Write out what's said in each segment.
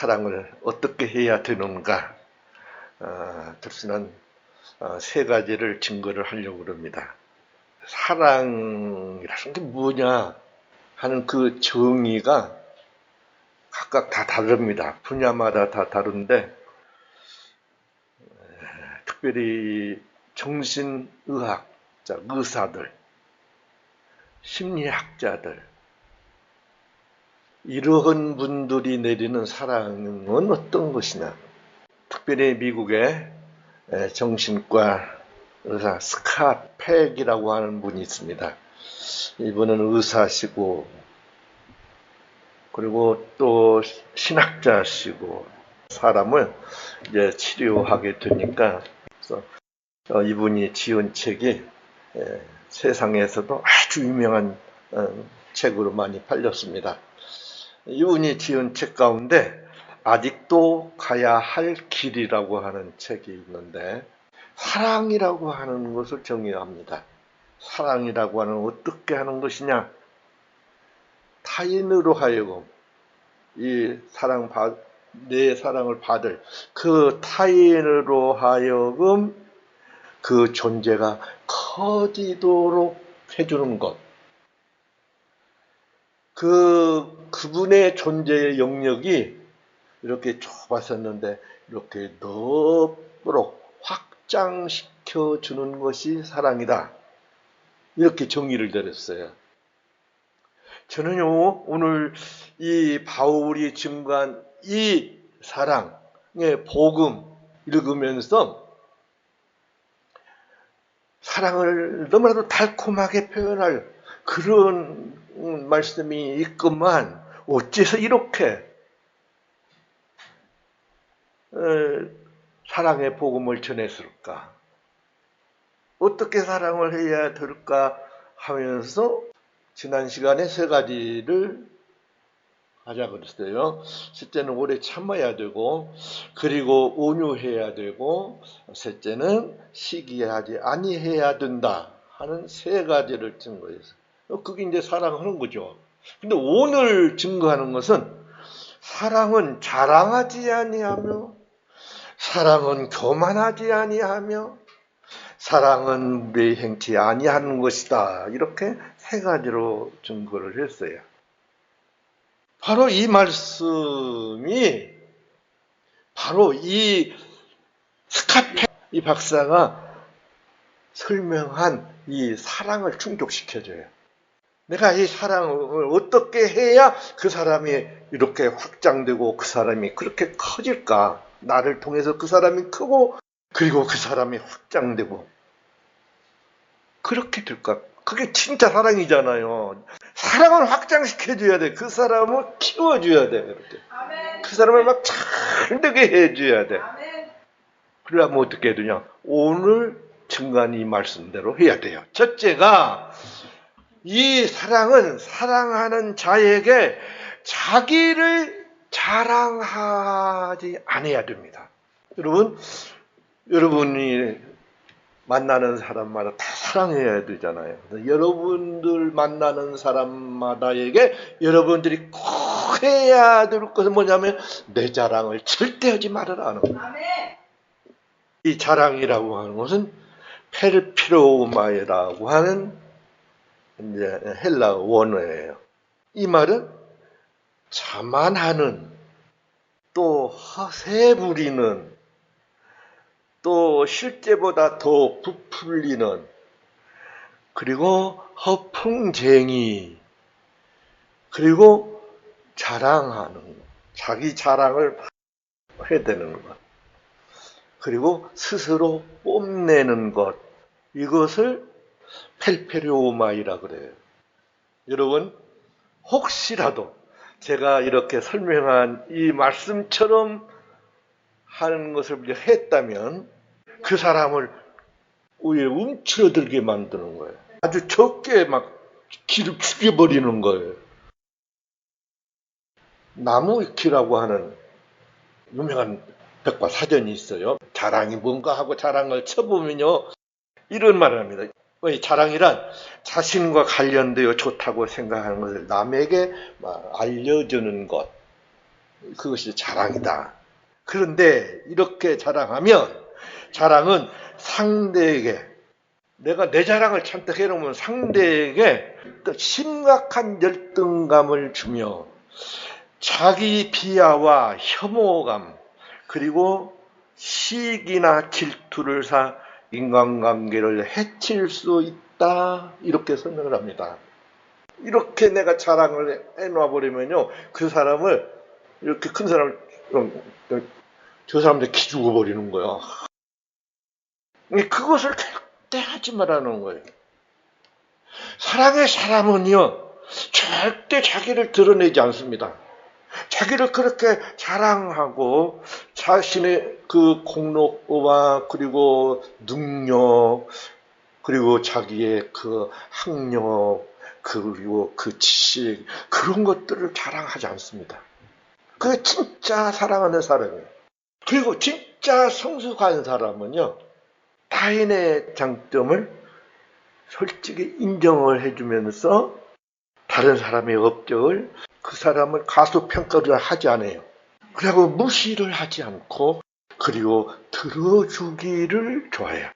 사랑을 어떻게 해야 되는가, 들수는 세 가지를 증거를 하려고 합니다. 사랑이라는 게 뭐냐 하는 그 정의가 각각 다 다릅니다. 분야마다 다 다른데, 특별히 정신의학자, 의사들, 심리학자들, 이러한 분들이 내리는 사랑은 어떤 것이냐. 특별히 미국의 정신과 의사 스캇 팩이라고 하는 분이 있습니다. 이분은 의사시고, 그리고 또 신학자시고, 사람을 이제 치료하게 되니까, 그래서 이분이 지은 책이 세상에서도 아주 유명한 책으로 많이 팔렸습니다. 이분이 지은 책 가운데 아직도 가야 할 길이라고 하는 책이 있는데, 사랑이라고 하는 것을 정의합니다. 사랑이라고 하는 어떻게 하는 것이냐? 타인으로 하여금 내 사랑을 받을 그 타인으로 하여금 그 존재가 커지도록 해주는 것. 그분의 존재의 영역이 이렇게 좁았었는데 이렇게 넓도록 확장시켜 주는 것이 사랑이다. 이렇게 정의를 내렸어요. 저는요, 오늘 이 바울이 증거한 이 사랑의 복음 읽으면서 사랑을 너무나도 달콤하게 표현할 그런 말씀이 있구만, 어째서 이렇게 사랑의 복음을 전했을까? 어떻게 사랑을 해야 될까 하면서 지난 시간에 세 가지를 하자 그랬어요. 첫째는 오래 참아야 되고, 그리고 온유해야 되고, 셋째는 시기하지 아니해야 된다 하는 세 가지를 증거했어요. 그게 이제 사랑하는 거죠. 근데 오늘 증거하는 것은 사랑은 자랑하지 아니하며, 사랑은 교만하지 아니하며, 사랑은 무례 행치 아니하는 것이다. 이렇게 세 가지로 증거를 했어요. 바로 이 말씀이 바로 이 스캇 이 박사가 설명한 이 사랑을 충족시켜줘요. 내가 이 사랑을 어떻게 해야 그 사람이 이렇게 확장되고 그 사람이 그렇게 커질까? 나를 통해서 그 사람이 크고 그리고 그 사람이 확장되고 그렇게 될까? 그게 진짜 사랑이잖아요. 사랑을 확장시켜줘야 돼. 그 사람을 키워줘야 돼. 이렇게. 아멘. 그 사람을 막 잘되게 해줘야 돼. 아멘. 그러려면 어떻게 해야 되냐? 오늘 증거한 이 말씀대로 해야 돼요. 첫째가 이 사랑은 사랑하는 자에게 자기를 자랑하지 않아야 됩니다. 여러분이 만나는 사람마다 다 사랑해야 되잖아요. 여러분들 만나는 사람마다에게 여러분들이 꼭 해야 될 것은 뭐냐면 내 자랑을 절대 하지 말아라 하는 거예요. 이 자랑이라고 하는 것은 페르피로마이라고 하는 이제 헬라 원어예요. 이 말은 자만하는, 또 허세 부리는, 또 실제보다 더 부풀리는, 그리고 허풍쟁이, 그리고 자랑하는 것, 자기 자랑을 해야 되는 것, 그리고 스스로 뽐내는 것, 이것을 펠페리오마이라 그래요. 여러분, 혹시라도 제가 이렇게 설명한 이 말씀처럼 하는 것을 했다면 그 사람을 위에 움츠러들게 만드는 거예요. 아주 적게 막 기를 죽여버리는 거예요. 나무위키라고 하는 유명한 백과사전이 있어요. 자랑이 뭔가 하고 자랑을 쳐보면요, 이런 말을 합니다. 자랑이란 자신과 관련되어 좋다고 생각하는 것을 남에게 알려주는 것. 그것이 자랑이다. 그런데 이렇게 자랑하면 자랑은 상대에게 내가 내 자랑을 잔뜩 해놓으면 상대에게 또 심각한 열등감을 주며 자기 비하와 혐오감 그리고 시기나 질투를 사 인간관계를 해칠 수 있다 이렇게 설명을 합니다. 이렇게 내가 자랑을 해놔버리면요 그 사람을 이렇게 큰 사람을 저 사람한테 기죽어 버리는 거야. 그것을 절대 하지 말라는 거예요. 사랑의 사람은요 절대 자기를 드러내지 않습니다. 자기를 그렇게 자랑하고 자신의 그 공로와 그리고 능력 그리고 자기의 그 학력 그리고 그 지식 그런 것들을 자랑하지 않습니다. 그게 진짜 사랑하는 사람이에요. 그리고 진짜 성숙한 사람은요 타인의 장점을 솔직히 인정을 해주면서 다른 사람의 업적을 그 사람을 과소평가를 하지 않아요. 그리고 무시를 하지 않고 그리고 들어주기를 좋아해요.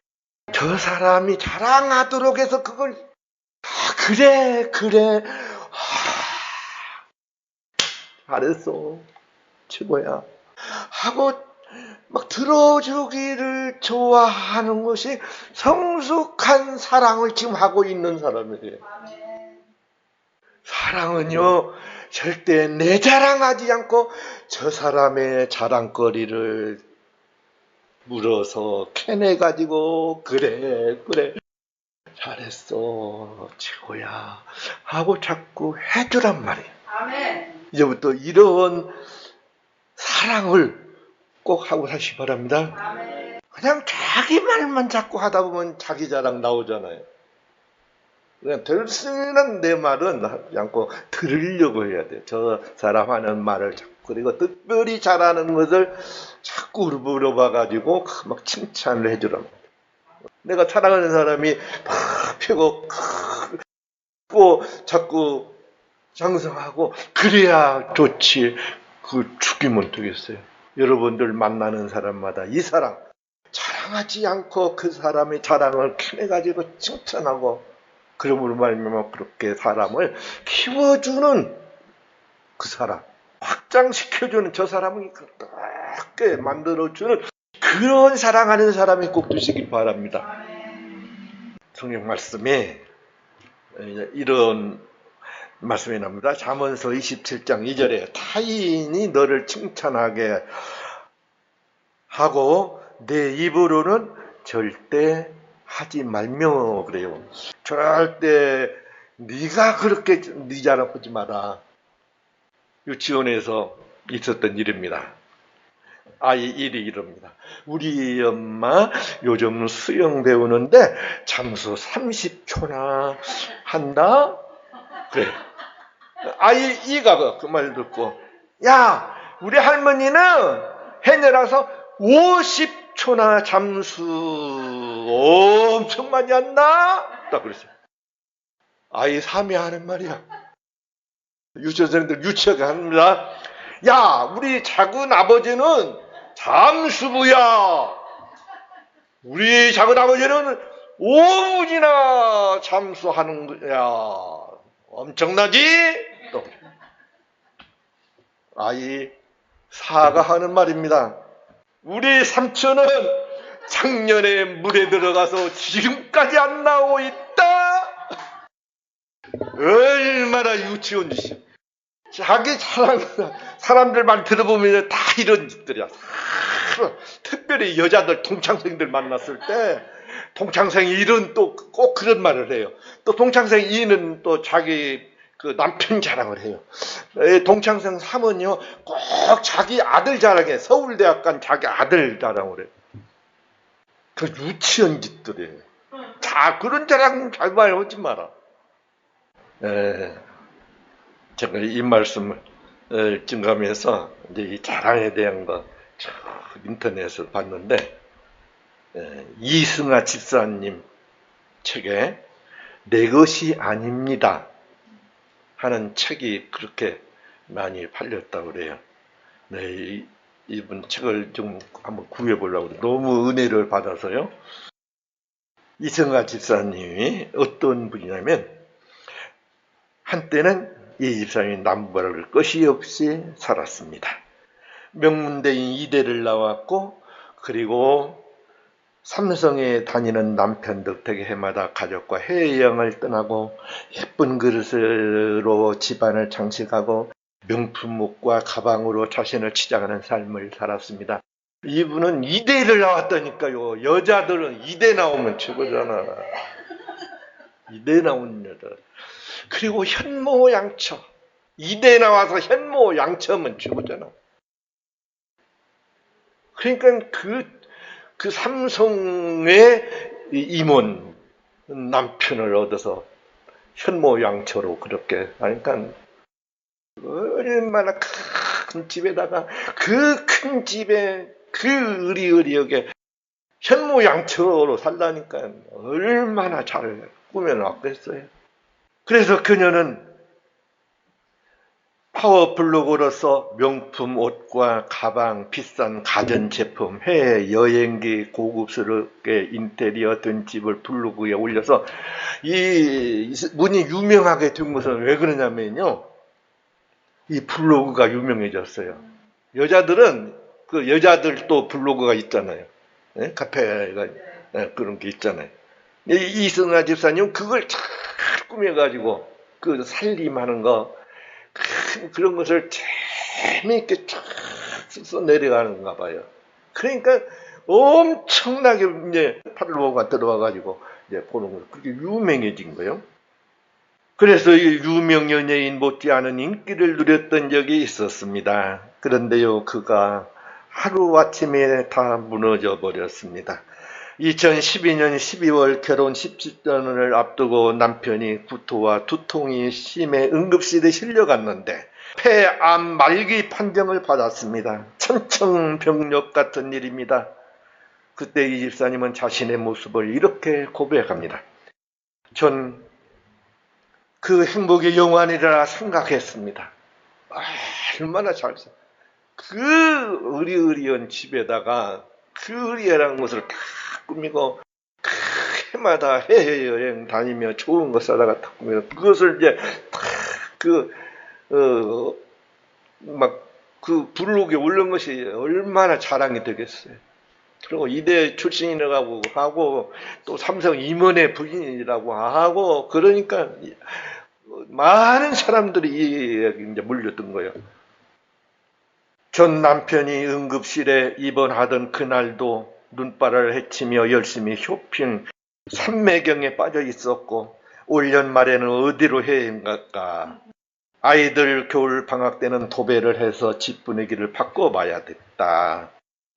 저 사람이 자랑하도록 해서 그걸 그래 잘했어 최고야 하고 막 들어주기를 좋아하는 것이 성숙한 사랑을 지금 하고 있는 사람이에요. 사랑은요 절대 내 자랑하지 않고 저 사람의 자랑거리를 물어서 캐내가지고 그래 잘했어 최고야 하고 자꾸 해주란 말이에요. 아멘. 이제부터 이런 사랑을 꼭 하고 사시기 바랍니다. 아멘. 그냥 자기 말만 자꾸 하다 보면 자기 자랑 나오잖아요. 그냥 들으면 내 말은 하지 않고 들으려고 해야 돼. 저 사람 하는 말을 자꾸 그리고 특별히 잘하는 것을 자꾸 물어봐가지고 막 칭찬을 해주란 말이야. 내가 사랑하는 사람이 막 펴고 자꾸 장성하고 그래야 좋지. 그 죽이면 되겠어요. 여러분들 만나는 사람마다 이 사람 자랑하지 않고 그 사람의 자랑을 캐내가지고 칭찬하고 그러므로 말미암아 그렇게 사람을 키워주는 그 사람 확장시켜주는 저 사람을 그렇게 만들어주는 그런 사랑하는 사람이 꼭 되시길 바랍니다. 성경 말씀에 이런 말씀이 납니다. 잠언서 27장 2절에 타인이 너를 칭찬하게 하고 내 입으로는 절대 하지 말며 그래요. 절대 네가 그렇게 네 자랑 하지 마라. 유치원에서 있었던 일입니다. 아이 일이 이럽니다. 우리 엄마 요즘 수영 배우는데 잠수 30초나 한다? 그래. 아이 이가 그 말 듣고 야 우리 할머니는 해내라서 50초나 잠수 엄청 많이 한다? 딱 그랬어요. 아이 3이 하는 말이야. 유치원생들 유치하게 합니다. 야 우리 작은 아버지는 잠수부야. 우리 작은 아버지는 5분이나 잠수하는 거야. 엄청나지? 또 아이 4가 하는 말입니다. 우리 삼촌은 작년에 물에 들어가서 지금까지 안 나오고 있다. 얼마나 유치원 짓이야. 자기 사람들 말 들어보면 다 이런 짓들이야. 특별히 여자들 동창생들 만났을 때 동창생 1은 또 꼭 그런 말을 해요. 또 동창생 2는 또 자기 그 남편 자랑을 해요. 동창생 3은요 꼭 자기 아들 자랑해. 서울대학 간 자기 아들 자랑을 해요. 그 유치원 짓들이에요. 자 그런 자랑 잘 말하지 마라. 제가 이 말씀을 증감해서 이제 이 자랑에 대한 거 인터넷에서 봤는데 이승아 집사님 책에 내 것이 아닙니다 하는 책이 그렇게 많이 팔렸다고 그래요. 네, 이분 책을 좀 한번 구해보려고 너무 은혜를 받아서요. 이성아 집사님이 어떤 분이냐면 한때는 이 집사님이 남발을 것이 없이 살았습니다. 명문대인 이대를 나왔고 그리고 삼성에 다니는 남편 덕택에 해마다 가족과 해외여행을 떠나고 예쁜 그릇으로 집안을 장식하고 명품 옷과 가방으로 자신을 치장하는 삶을 살았습니다. 이분은 이대를 나왔다니까요. 여자들은 이대 나오면 최고잖아. 이대 나온 여자. 그리고 현모양처. 이대 나와서 현모양처면 최고잖아. 그러니까 그 삼성의 임원 남편을 얻어서 현모양처로 그렇게 하니까 얼마나 큰 집에다가 그 큰 집에 그 의리의리하게 현모양처로 살다니까 얼마나 잘 꾸며놨겠어요. 그래서 그녀는 파워블로거로서 명품 옷과 가방, 비싼 가전제품, 해외 여행기, 고급스럽게 인테리어 된 집을 블로그에 올려서 이 문이 유명하게 된 것은 왜 그러냐면요. 이 블로그가 유명해졌어요. 여자들은 그 여자들도 블로그가 있잖아요. 네? 카페가 그런 게 있잖아요. 이승아 집사님 그걸 잘 꾸며가지고 그 살림하는 거 그런 것을 재미있게 쫙 써 내려가는가 봐요. 그러니까 엄청나게 이제 팔로워가 들어와가지고 이제 보는 거 그렇게 유명해진 거예요. 그래서 이 유명 연예인 못지않은 인기를 누렸던 적이 있었습니다. 그런데요, 그가 하루아침에 다 무너져 버렸습니다. 2012년 12월 결혼 10주년을 앞두고 남편이 구토와 두통이 심해 응급실에 실려갔는데 폐암 말기 판정을 받았습니다. 천청병력 같은 일입니다. 그때 이 집사님은 자신의 모습을 이렇게 고백합니다. 전 그 행복의 영원이라 생각했습니다. 얼마나 잘 살. 그 의리의리한 집에다가 그 의리한 것을 다 꾸미고 해마다 해외여행 다니며 좋은 것 사다가 다 꾸미고 그것을 이제 그 블로그에 올린 것이 얼마나 자랑이 되겠어요. 그리고 이대 출신이라고 하고 또 삼성 임원의 부인이라고 하고 그러니까 많은 사람들이 이제 몰렸던 거예요. 전 남편이 응급실에 입원하던 그날도 눈발을 헤치며 열심히 쇼핑 삼매경에 빠져 있었고 올 연말에는 어디로 여행 갈까? 아이들 겨울 방학 때는 도배를 해서 집 분위기를 바꿔봐야겠다.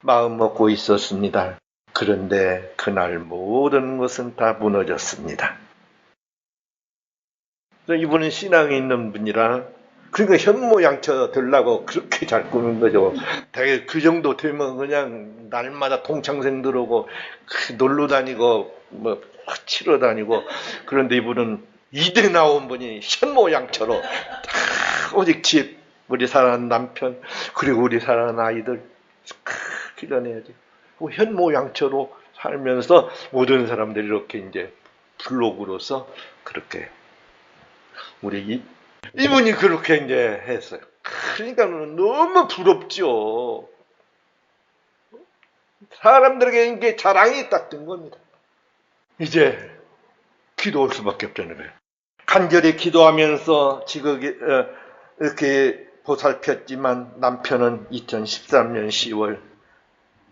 마음 먹고 있었습니다. 그런데 그날 모든 것은 다 무너졌습니다. 이분은 신앙이 있는 분이라 그러니까 현모양처 되려고 그렇게 잘 꾸민 거죠. 되게 그 정도 되면 그냥 날마다 동창생 들어오고 놀러 다니고 뭐 치러 다니고 그런데 이분은 이대 나온 분이 현모양처로 오직 집 우리 사랑하는 남편 그리고 우리 사랑하는 아이들 길러내야지. 현모양처로 살면서 모든 사람들이 이렇게 이제 블로그로서 그렇게 우리 이분이 그렇게 이제 했어요. 그러니까 너무 부럽죠. 사람들에게 이게 자랑이 딱 된 겁니다. 이제 기도할 수밖에 없다는 거예요. 간절히 기도하면서 지극히 이렇게 보살폈지만 남편은 2013년 10월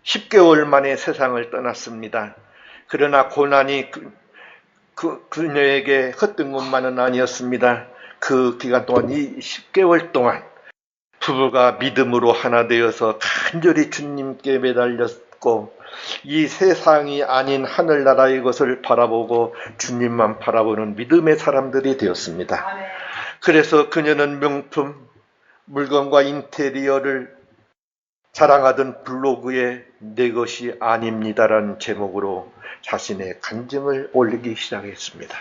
10개월 만에 세상을 떠났습니다. 그러나 고난이 그녀에게 헛된 것만은 아니었습니다. 그 기간 동안 이 10개월 동안 부부가 믿음으로 하나 되어서 간절히 주님께 매달렸고 이 세상이 아닌 하늘나라의 것을 바라보고 주님만 바라보는 믿음의 사람들이 되었습니다. 그래서 그녀는 명품 물건과 인테리어를 자랑하던 블로그에 내 것이 아닙니다라는 제목으로 자신의 간증을 올리기 시작했습니다.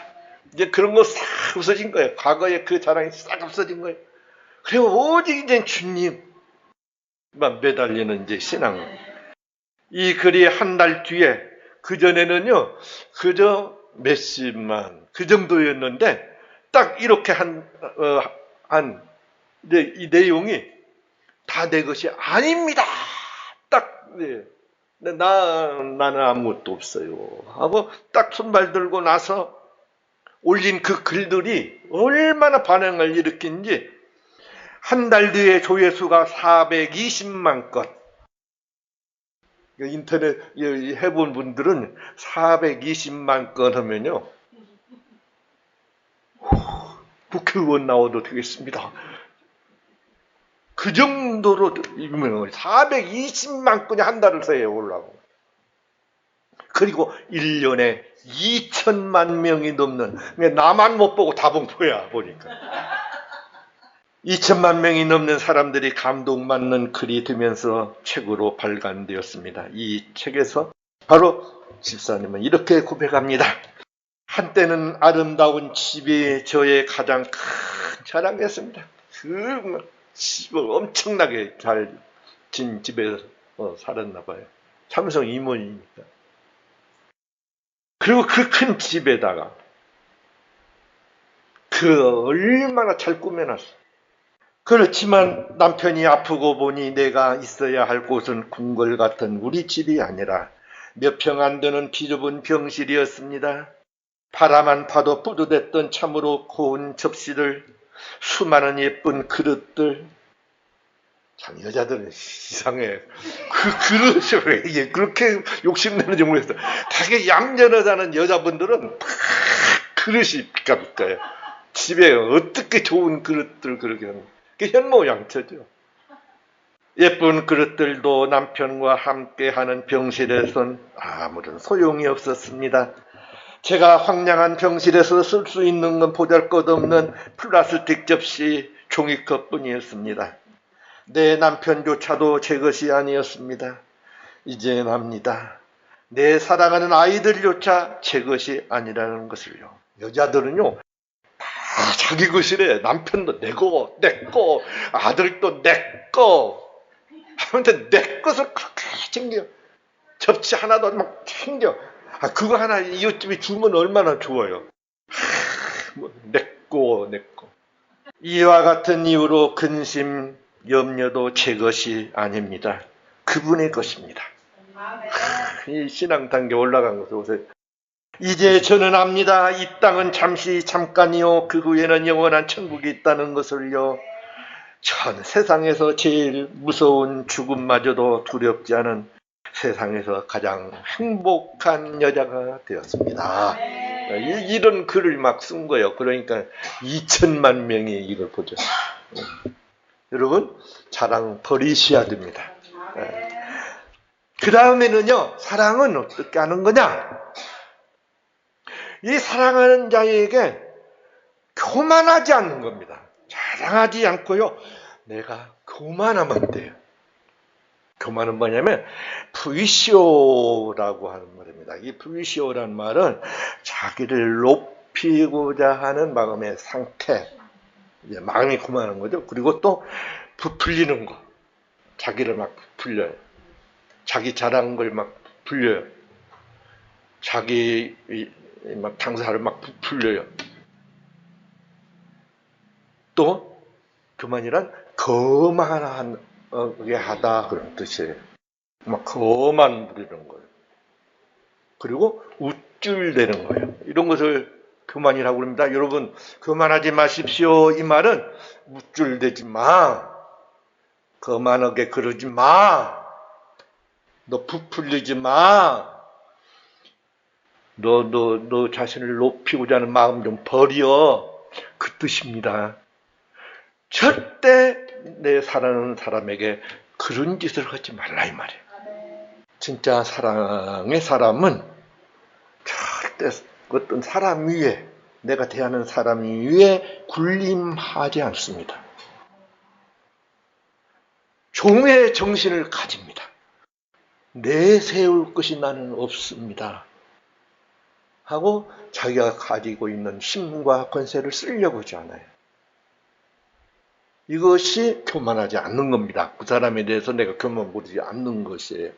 이제 그런 거 싹 없어진 거예요. 과거에 그 자랑이 싹 없어진 거예요. 그리고 오직 이제 주님, 매달리는 이제 신앙. 이 글이 한 달 뒤에, 그전에는요, 그저 몇십만, 그 정도였는데, 딱 이렇게 이제 이 내용이 다 내 것이 아닙니다. 딱, 네. 나는 아무것도 없어요. 하고 딱 손발 들고 나서 올린 그 글들이 얼마나 반응을 일으킨지, 한 달 뒤에 조회수가 420만 건. 인터넷 해본 분들은 420만 건 하면요, 국회의원 나와도 되겠습니다. 그 정도로 유명해요. 420만 건이 한 달을 새에 올라오고. 그리고 1년에 2천만 명이 넘는, 나만 못 보고 다봉포야, 보니까. 2천만 명이 넘는 사람들이 감동받는 글이 되면서 책으로 발간되었습니다. 이 책에서 바로 집사님은 이렇게 고백합니다. 한때는 아름다운 집이 저의 가장 큰 자랑이었습니다. 그 집을 엄청나게 잘 진 집에서 살았나 봐요. 삼성 임원이니까. 그리고 그 큰 집에다가 얼마나 잘 꾸며놨어. 그렇지만 남편이 아프고 보니 내가 있어야 할 곳은 궁궐 같은 우리 집이 아니라 몇 평 안 되는 비좁은 병실이었습니다. 바라만 봐도 뿌듯했던 참으로 고운 접시들, 수많은 예쁜 그릇들. 참 여자들은 이상해. 그 그릇이 왜 이게 그렇게 욕심내는지 모르겠어. 되게 얌전하다는 여자분들은 그릇이 비까비까요. 집에 어떻게 좋은 그릇들 그렇게 하는. 그게 현모양처죠. 예쁜 그릇들도 남편과 함께하는 병실에선 아무런 소용이 없었습니다. 제가 황량한 병실에서 쓸 수 있는 건 보잘것없는 플라스틱 접시, 종이컵뿐이었습니다. 내 남편조차도 제 것이 아니었습니다. 이젠 압니다. 내 사랑하는 아이들조차 제 것이 아니라는 것을요. 여자들은요, 다 자기 것이래. 남편도 내고, 내꺼, 아들도 내꺼. 하는데 내 것을 그렇게 챙겨. 접시 하나도 막 챙겨. 그거 하나 이웃집이 주면 얼마나 좋아요. 내꺼. 이와 같은 이유로 근심, 염려도 제 것이 아닙니다. 그분의 것입니다. 이 신앙 단계 올라간 것을 보세요. 이제 저는 압니다. 이 땅은 잠깐이요. 그 후에는 영원한 천국이 있다는 것을요. 전 세상에서 제일 무서운 죽음마저도 두렵지 않은 세상에서 가장 행복한 여자가 되었습니다. 이런 글을 막 쓴 거예요. 그러니까 2천만 명이 이걸 보죠. 여러분, 자랑 버리셔야 됩니다. 그 다음에는요, 사랑은 어떻게 하는 거냐? 이 사랑하는 자에게 교만하지 않는 겁니다. 자랑하지 않고요, 내가 교만하면 돼요. 교만은 뭐냐면 부이시오라고 하는 말입니다. 이 부이시오라는 말은 자기를 높이고자 하는 마음의 상태, 이제 마음이 교만한 거죠. 그리고 또 부풀리는 거, 자기를 막 부풀려요. 자기 잘한 걸 막 부풀려요. 자기 막 장사를 막 부풀려요. 또 교만이란 거만하게 하다 그런 뜻이에요. 막 거만 부리는 거예요. 그리고 우쭐대는 거예요. 이런 것을 교만이라고 합니다. 여러분, 교만하지 마십시오. 이 말은 우쭐대지 마. 거만하게 그러지 마. 너 부풀리지 마. 너 자신을 높이고자 하는 마음 좀 버려. 그 뜻입니다. 절대 내 사랑하는 사람에게 그런 짓을 하지 말라 이 말이에요. 진짜 사랑의 사람은 절대 어떤 사람 위에, 내가 대하는 사람 위에 군림하지 않습니다. 종의 정신을 가집니다. 내세울 것이 나는 없습니다. 하고 자기가 가지고 있는 힘과 권세를 쓰려고 하지 않아요. 이것이 교만하지 않는 겁니다. 그 사람에 대해서 내가 교만 부리지 않는 것이에요.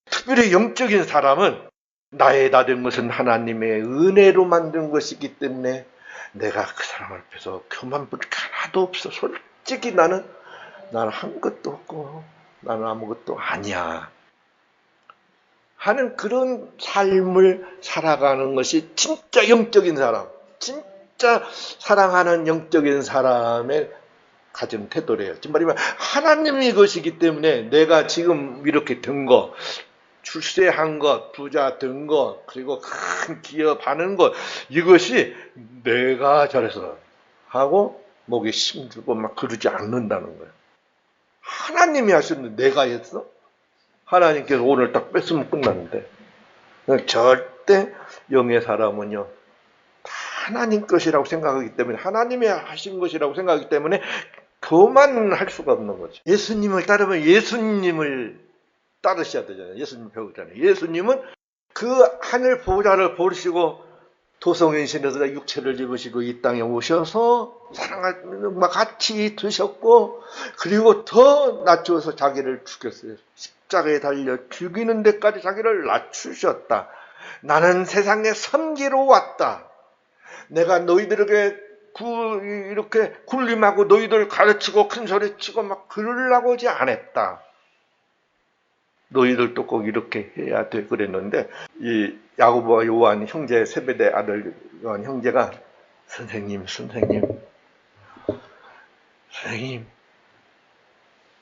특별히 영적인 사람은 나의 나 된 것은 하나님의 은혜로 만든 것이기 때문에 내가 그 사람 앞에서 교만 부릴 게 하나도 없어. 솔직히 나는 한 것도 없고 나는 아무것도 아니야 하는 그런 삶을 살아가는 것이 진짜 영적인 사람, 진짜 사랑하는 영적인 사람의 가진 태도래요. 즉 말하면 하나님이 것이기 때문에 내가 지금 이렇게 된 거, 출세한 것, 부자 된 것, 그리고 큰 기업 하는 것, 이것이 내가 잘해서 하고 목에 힘주고 막 그러지 않는다는 거예요. 하나님이 하셨는데 내가 했어? 하나님께서 오늘 딱 뺐으면 끝났는데. 절대 영의 사람은요, 하나님 것이라고 생각하기 때문에, 하나님이 하신 것이라고 생각하기 때문에 교만할 수가 없는 거죠. 예수님을 따르면 예수님을 따르셔야 되잖아요. 예수님 배우잖아요. 예수님은 그 하늘 보좌를 버리시고 도성인신에서 육체를 입으시고 이 땅에 오셔서 사랑하는 같이 드셨고, 그리고 더 낮추어서 자기를 죽였어요. 십자가에 달려 죽이는 데까지 자기를 낮추셨다. 나는 세상에 섬기러 왔다. 내가 너희들에게 이렇게 군림하고 너희들 가르치고 큰 소리 치고 막 그러려고 하지 않았다. 너희들도 꼭 이렇게 해야 돼 그랬는데, 이 야고보와 요한 형제, 세베대 아들 요한 형제가 선생님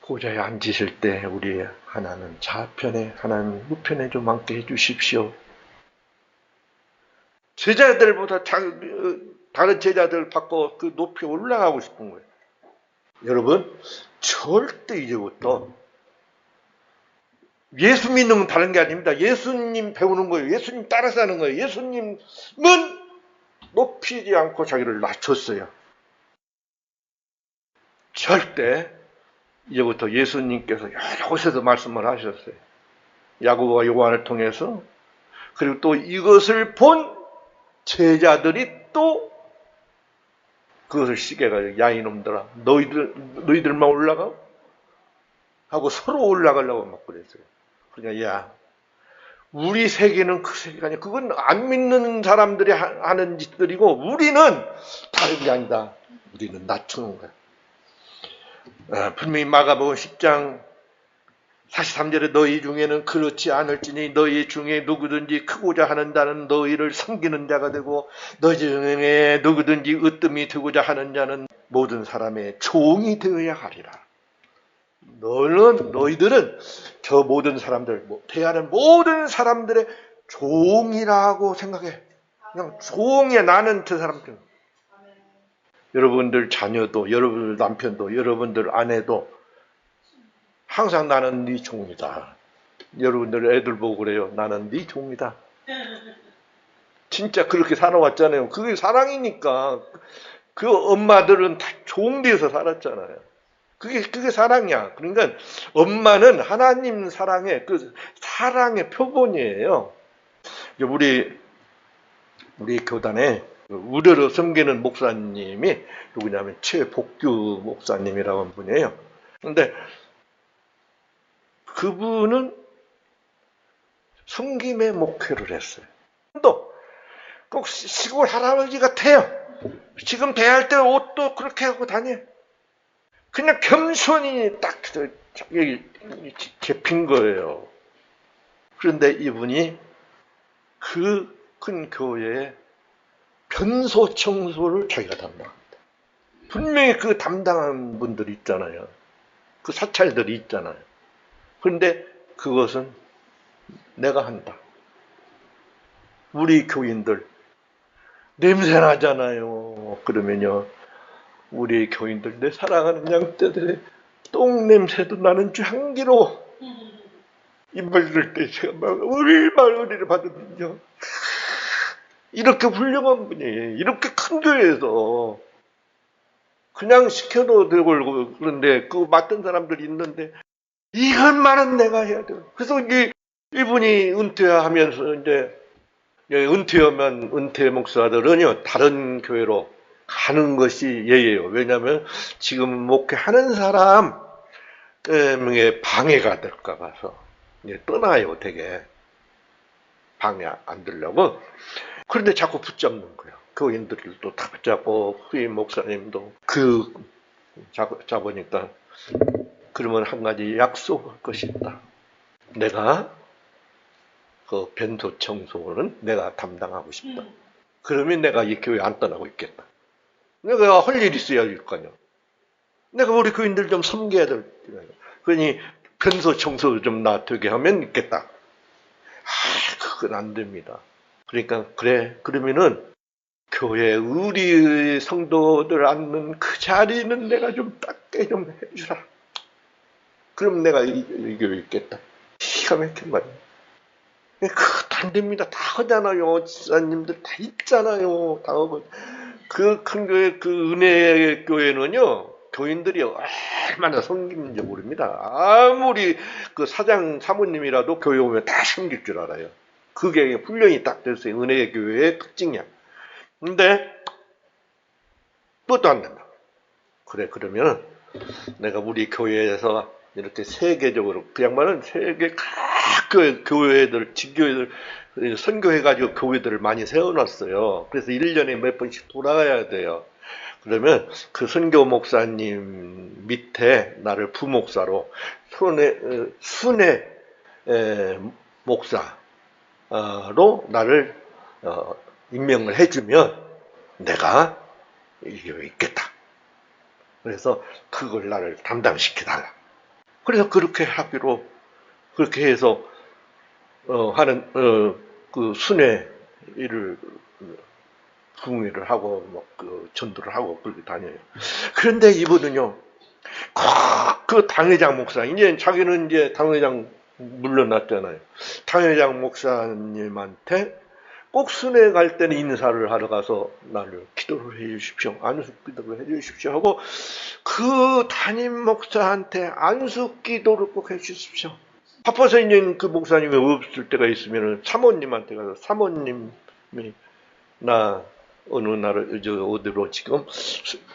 보좌에 앉으실 때 우리 하나는 좌편에 하나는 우편에 좀 앉게 해주십시오. 제자들보다 다른 제자들 받고 그 높이 올라가고 싶은 거예요. 여러분, 절대 이제부터 예수 믿는 건 다른 게 아닙니다. 예수님 배우는 거예요. 예수님 따라서 하는 거예요. 예수님은 높이지 않고 자기를 낮췄어요. 절대 이제부터 예수님께서 여러 곳에서 말씀을 하셨어요. 야고보와 요한을 통해서. 그리고 또 이것을 본 제자들이 또 그것을 시계가 야 이놈들아 너희들만 올라가? 하고 서로 올라가려고 막 그랬어요. 그러니까 야, 우리 세계는 그 세계가 아니야. 그건 안 믿는 사람들이 하는 짓들이고 우리는 다른 게 아니다. 우리는 낮추는 거야. 분명히 마가복음 10장 43절에 너희 중에는 그렇지 않을지니 너희 중에 누구든지 크고자 하는 자는 너희를 섬기는 자가 되고 너희 중에 누구든지 으뜸이 되고자 하는 자는 모든 사람의 종이 되어야 하리라. 너희들은 저 모든 사람들, 대하는 모든 사람들의 종이라고 생각해. 그냥 종이야. 나는 저 사람들. 여러분들 자녀도, 여러분들 남편도, 여러분들 아내도 항상 나는 네 종이다. 여러분들 애들 보고 그래요. 나는 네 종이다. 진짜 그렇게 살아왔잖아요. 그게 사랑이니까. 그 엄마들은 다 종되어서 살았잖아요. 그게 사랑이야. 그러니까 엄마는 하나님 사랑의 그 사랑의 표본이에요. 우리 교단에 우르르 섬기는 목사님이 누구냐면 최복규 목사님이라고 하는 분이에요. 그런데 그분은 섬김의 목회를 했어요. 또 꼭 시골 할아버지 같아요. 지금 대할 때 옷도 그렇게 하고 다녀. 그냥 겸손히 딱 자기 잡힌 거예요. 그런데 이분이 그 큰 교회에 변소 청소를 자기가 담당합니다. 분명히 그 담당한 분들이 있잖아요. 그 사찰들이 있잖아요. 그런데 그것은 내가 한다. 우리 교인들 냄새 나잖아요. 그러면요, 우리 교인들 내 사랑하는 양떼들의 똥 냄새도 나는 줄 향기로 이발 들을 때 제가 막 을을 받으면요, 이렇게 훌륭한 분이 이렇게 큰 교회에서 그냥 시켜도 되고 그런데 그 맡은 사람들이 있는데 이것만은 내가 해야 돼요. 그래서 이분이 은퇴하면서 이제 은퇴하면 은퇴 목사들은요 다른 교회로 가는 것이 예예요. 왜냐하면 지금 목회하는 사람에 방해가 될까 봐서 떠나요. 되게 방해 안 되려고. 그런데 자꾸 붙잡는 거예요. 교인들도 다 붙잡고 후임 목사님도 잡으니까 그러면 한 가지 약속할 것이 있다. 내가 그 변소 청소는 내가 담당하고 싶다. 그러면 내가 이 교회 안 떠나고 있겠다. 내가 할 일이 있어야 할 거 아니야. 내가 우리 교인들 좀 섬겨야 될 거야. 그러니 변소 청소 좀 놔두게 하면 있겠다. 그건 안 됩니다. 그러니까 그러면은 교회 우리 성도들 앉는 그 자리는 내가 좀 닦게 좀 해주라. 그럼 내가 이 교회 있겠다. 기가 막힌 말이에요. 그것도 안 됩니다. 다 하잖아요. 지사님들 다 있잖아요. 다 하고. 그 큰 교회, 그 은혜의 교회는요, 교인들이 얼마나 섬기는지 모릅니다. 아무리 그 사모님이라도 교회 오면 다 섬길 줄 알아요. 그게 훈련이 딱 됐어요. 은혜의 교회의 특징이야. 근데, 그것도 안 된다. 그래, 그러면 내가 우리 교회에서 이렇게 세계적으로, 그 양반은 세계 각 교회들, 직교회들, 선교해가지고 교회들을 많이 세워놨어요. 그래서 1년에 몇 번씩 돌아가야 돼요. 그러면 그 선교 목사님 밑에 나를 부목사로 순회 목사로 나를 임명을 해주면 내가 이 교회에 있겠다. 그래서 그걸 나를 담당시켜달라. 그래서 그렇게 하기로, 그렇게 해서 하는 그 순회 일을 부흥회를 하고 그 전도를 하고 그렇게 다녀요. 그런데 이분은요, 그 당회장 목사, 이제 자기는 이제 당회장 물러났잖아요. 당회장 목사님한테 꼭 순회 갈 때는 인사를 하러 가서 나를 기도를 해 주십시오. 안수 기도를 해 주십시오 하고 그 담임 목사한테 안수 기도를 꼭 해 주십시오. 바빠서 이제 그 목사님이 없을 때가 있으면 사모님한테 가서 사모님이 나 어느 날 어디로 지금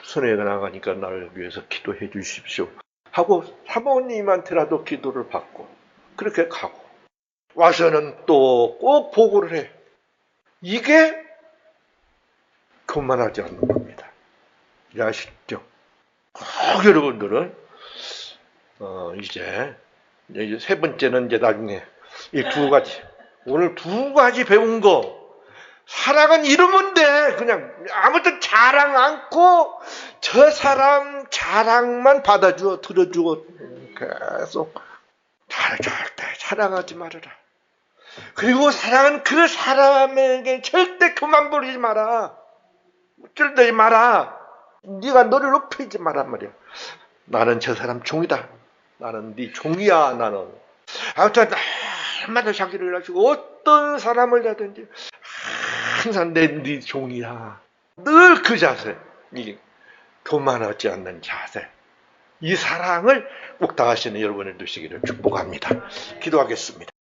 순회가 나가니까 나를 위해서 기도해 주십시오 하고 사모님한테라도 기도를 받고 그렇게 가고 와서는 또 꼭 보고를 해. 이게 교만하지 않는 겁니다. 아시죠? 꼭 여러분들은 이제 세 번째는 이제 나중에 이 두 가지 오늘 두 가지 배운 거 사랑은 이러면 돼. 그냥 아무튼 자랑 않고 저 사람 자랑만 받아주어 들어주고 계속 절대 자랑하지 말아라. 그리고 사랑은 그 사람에게 절대 그만 부리지 마라. 절대 마라. 네가 너를 높이지 마란 말이야. 나는 저 사람 종이다. 나는 네 종이야. 나는. 아무튼 날마다 자기를 가지고 어떤 사람을 하든지 항상 네 종이야. 늘 그 자세. 이 교만하지 않는 자세. 이 사랑을 꼭 다하시는 여러분을 두시기를 축복합니다. 기도하겠습니다.